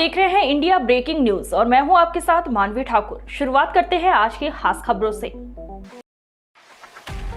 देख रहे हैं इंडिया ब्रेकिंग न्यूज और मैं हूं आपके साथ मानवी ठाकुर। शुरुआत करते हैं आज की खास खबरों से।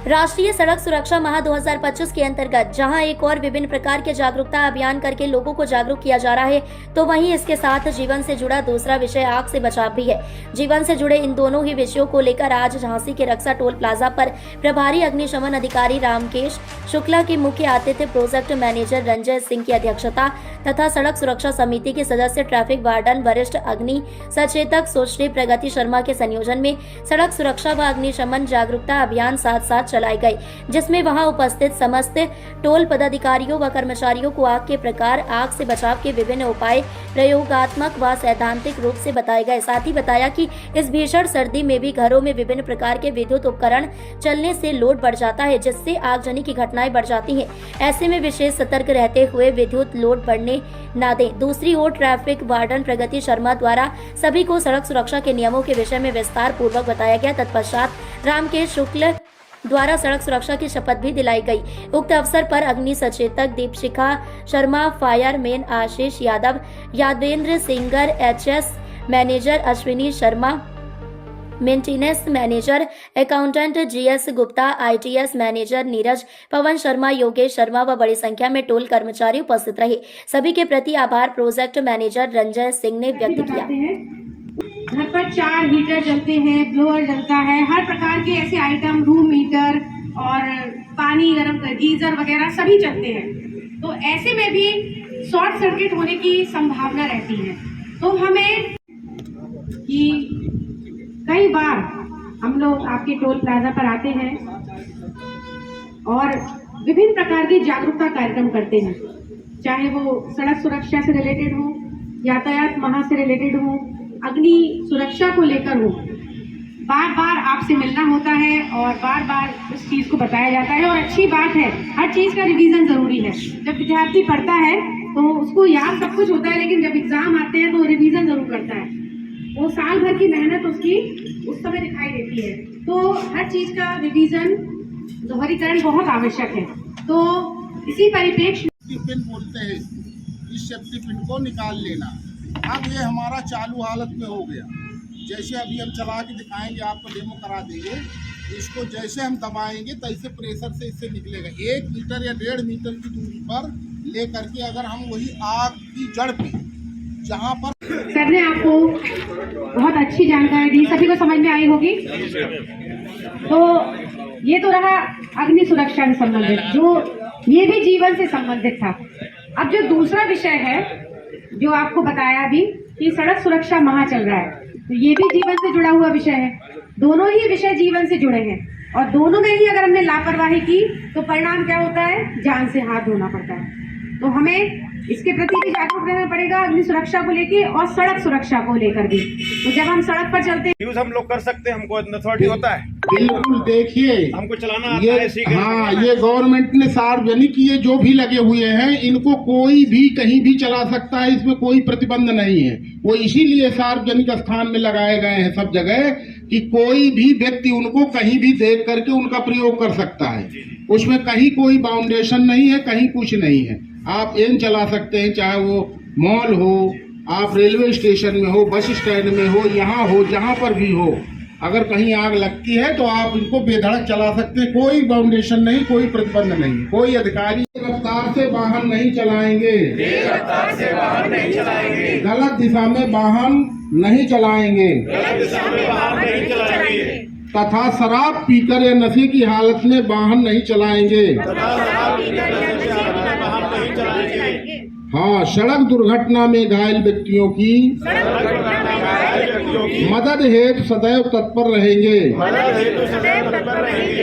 राष्ट्रीय सड़क सुरक्षा माह 2025 के अंतर्गत जहां एक और विभिन्न प्रकार के जागरूकता अभियान करके लोगों को जागरूक किया जा रहा है, तो वहीं इसके साथ जीवन से जुड़ा दूसरा विषय आग से बचाव भी है। जीवन से जुड़े इन दोनों ही विषयों को लेकर आज झांसी के रक्षा टोल प्लाजा पर प्रभारी अग्निशमन अधिकारी रामकेश शुक्ला की मुख्य आतिथ्य प्रोजेक्ट मैनेजर रंजय सिंह की अध्यक्षता तथा सड़क सुरक्षा समिति के सदस्य ट्रैफिक वार्डन वरिष्ठ अग्नि सचेतक सुश्री प्रगति शर्मा के संयोजन में सड़क सुरक्षा व अग्निशमन जागरूकता अभियान साथ साथ चलाई गई, जिसमें वहां उपस्थित समस्त टोल पदाधिकारियों व कर्मचारियों को आग के प्रकार, आग से बचाव के विभिन्न उपाय प्रयोगात्मक व सैद्धांतिक रूप से बताए गए। साथ ही बताया कि इस भीषण सर्दी में भी घरों में विभिन्न प्रकार के विद्युत उपकरण चलने से लोड बढ़ जाता है, जिससे आगजनी की घटनाएं बढ़ जाती हैं। ऐसे में विशेष सतर्क रहते हुए विद्युत लोड बढ़ने न दें। दूसरी ओर ट्रैफिक वार्डन प्रगति शर्मा द्वारा सभी को सड़क सुरक्षा के नियमों के विषय में विस्तार पूर्वक बताया गया। तत्पश्चात रामकेश शुक्ल द्वारा सड़क सुरक्षा की शपथ भी दिलाई गई। उक्त अवसर पर अग्नि सचेतक दीपशिखा शर्मा, फायरमैन आशीष यादव, यादवेंद्र सिंगर, H S manager Ashwini Sharma, maintenance manager accountant G S Gupta, I T S manager Neeraj, Pawan Sharma, Yogesh Sharma व बड़ी संख्या में टोल कर्मचारी उपस्थित रहे। सभी के प्रति आभार प्रोजेक्ट मैनेजर रंजय सिंह ने व्यक्त किया। घर पर 4 हीटर जलते हैं, ब्लोअर जलता है, हर प्रकार के ऐसे आइटम, रूम हीटर और पानी गर्म कर गीजर वगैरह सभी चलते हैं। तो ऐसे में भी शॉर्ट सर्किट होने की संभावना रहती है। तो हमें कि कई बार हम लोग आपके टोल प्लाजा पर आते हैं और विभिन्न प्रकार की जागरूकता कार्यक्रम करते हैं, चाहे वो सड़क सुरक्षा से रिलेटेड हो, यातायात माह से रिलेटेड हो, अग्नि सुरक्षा को लेकर हो। बार बार आपसे मिलना होता है और बार बार उस चीज को बताया जाता है। और अच्छी बात है, हर चीज का रिवीजन जरूरी है। जब विद्यार्थी पढ़ता है तो उसको याद सब कुछ होता है, लेकिन जब एग्जाम आते हैं तो रिवीजन जरूर करता है। वो साल भर की मेहनत उसकी उस समय दिखाई देती है। तो हर चीज का रिवीजन, दोहरीकरण बहुत आवश्यक है। तो इसी परिप्रेक्ष्य पिन बोलते हैं, इस सेफ्टी पिन को निकाल लेना। अब ये हमारा चालू हालत में हो गया। जैसे अभी हम चला के दिखाएंगे, आपको डेमो करा देंगे। इसको जैसे हम दबाएंगे तैसे प्रेशर से इससे निकलेगा। 1 मीटर या 1.5 मीटर की दूरी पर ले करके अगर हम वही आग की जड़ पे जहाँ पर सर ने आपको बहुत अच्छी जानकारी दी, सभी को समझ में आई होगी। तो ये तो रहा अग्नि सुरक्षा से संबंधित, जो ये भी जीवन से संबंधित था। अब जो दूसरा विषय है जो आपको बताया अभी कि सड़क सुरक्षा माह चल रहा है, तो ये भी जीवन से जुड़ा हुआ विषय है। दोनों ही विषय जीवन से जुड़े हैं और दोनों में ही अगर हमने लापरवाही की तो परिणाम क्या होता है? जान से हाथ धोना पड़ता है। तो हमें इसके प्रति भी जागरूक रहना पड़ेगा, अग्नि सुरक्षा को लेके और सड़क सुरक्षा को लेकर भी। तो जब हम सड़क पर चलते हैं, यूज हम लोग कर सकते हैं, हमको अथॉरिटी होता है। बिल्कुल देखिए, हमको चलाना आता है, हाँ, ये गवर्नमेंट ने सार्वजनिक ये जो भी लगे हुए हैं, इनको कोई भी कहीं भी चला सकता है, इसमें कोई प्रतिबंध नहीं है। वो इसीलिए सार्वजनिक स्थान में लगाए गए हैं सब जगह कि कोई भी व्यक्ति उनको कहीं भी देख करके उनका प्रयोग कर सकता है। उसमें कहीं कोई बाउंडेशन नहीं है, कहीं कुछ नहीं है। आप इन चला सकते हैं, चाहे वो मॉल हो, आप रेलवे स्टेशन में हो, बस स्टैंड में हो, यहाँ हो, जहाँ पर भी हो। अगर कहीं आग लगती है तो आप इनको बेधड़क चला सकते हैं, कोई बाउंडेशन नहीं, कोई प्रतिबंध नहीं। कोई अधिकारी रफ्तार से वाहन नहीं चलाएंगे, रफ्तार से वाहन नहीं चलाएंगे, गलत दिशा में वाहन नहीं चलाएंगे, गलत दिशा में वाहन नहीं चलाएंगे, तथा शराब पीकर या नशे की हालत में वाहन नहीं चलाएंगे, हाँ, सड़क दुर्घटना में घायल व्यक्तियों की मदद हेतु सदैव तत्पर रहेंगे।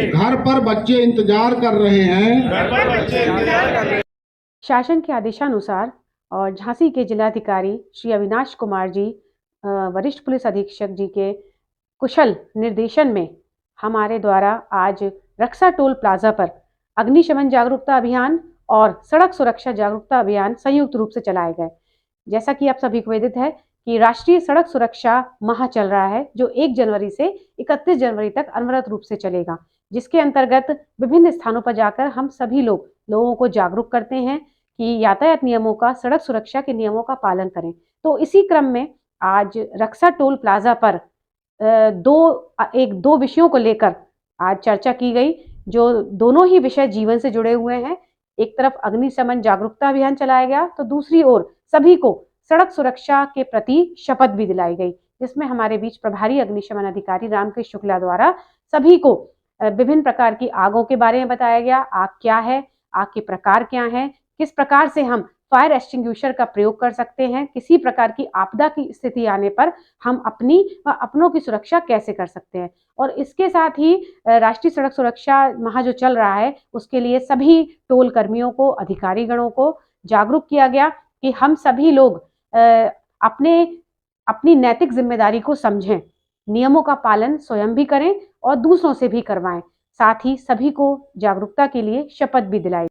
घर पर बच्चे इंतजार कर रहे हैं। शासन के आदेशानुसार और झांसी के जिलाधिकारी श्री अविनाश कुमार जी, वरिष्ठ पुलिस अधीक्षक जी के कुशल निर्देशन में हमारे द्वारा आज रक्षा टोल प्लाजा पर अग्निशमन जागरूकता अभियान और सड़क सुरक्षा जागरूकता अभियान संयुक्त रूप से चलाए गए। जैसा कि आप सभी को विदित है कि राष्ट्रीय सड़क सुरक्षा माह चल रहा है, जो 1 जनवरी से 31 जनवरी तक अनवरत रूप से चलेगा, जिसके अंतर्गत विभिन्न स्थानों पर जाकर हम सभी लोगों को जागरूक करते हैं कि यातायात नियमों का, सड़क सुरक्षा के नियमों का पालन करें। तो इसी क्रम में आज रक्सा टोल प्लाजा पर दो विषयों को लेकर आज चर्चा की गई, जो दोनों ही विषय जीवन से जुड़े हुए हैं। एक तरफ अग्निशमन जागरूकता अभियान चलाया गया, तो दूसरी ओर सभी को सड़क सुरक्षा के प्रति शपथ भी दिलाई गई, जिसमें हमारे बीच प्रभारी अग्निशमन अधिकारी रामकृष्ण शुक्ला द्वारा सभी को विभिन्न प्रकार की आगों के बारे में बताया गया। आग क्या है, आग के प्रकार क्या हैं, किस प्रकार से हम फायर एक्सटिंग्विशर का प्रयोग कर सकते हैं, किसी प्रकार की आपदा की स्थिति आने पर हम अपनी व अपनों की सुरक्षा कैसे कर सकते हैं। और इसके साथ ही राष्ट्रीय सड़क सुरक्षा माह जो चल रहा है, उसके लिए सभी टोल कर्मियों को, अधिकारी गणों को जागरूक किया गया कि हम सभी लोग अपनी नैतिक जिम्मेदारी को समझें, नियमों का पालन स्वयं भी करें और दूसरों से भी करवाएं। साथ ही सभी को जागरूकता के लिए शपथ भी दिलाई।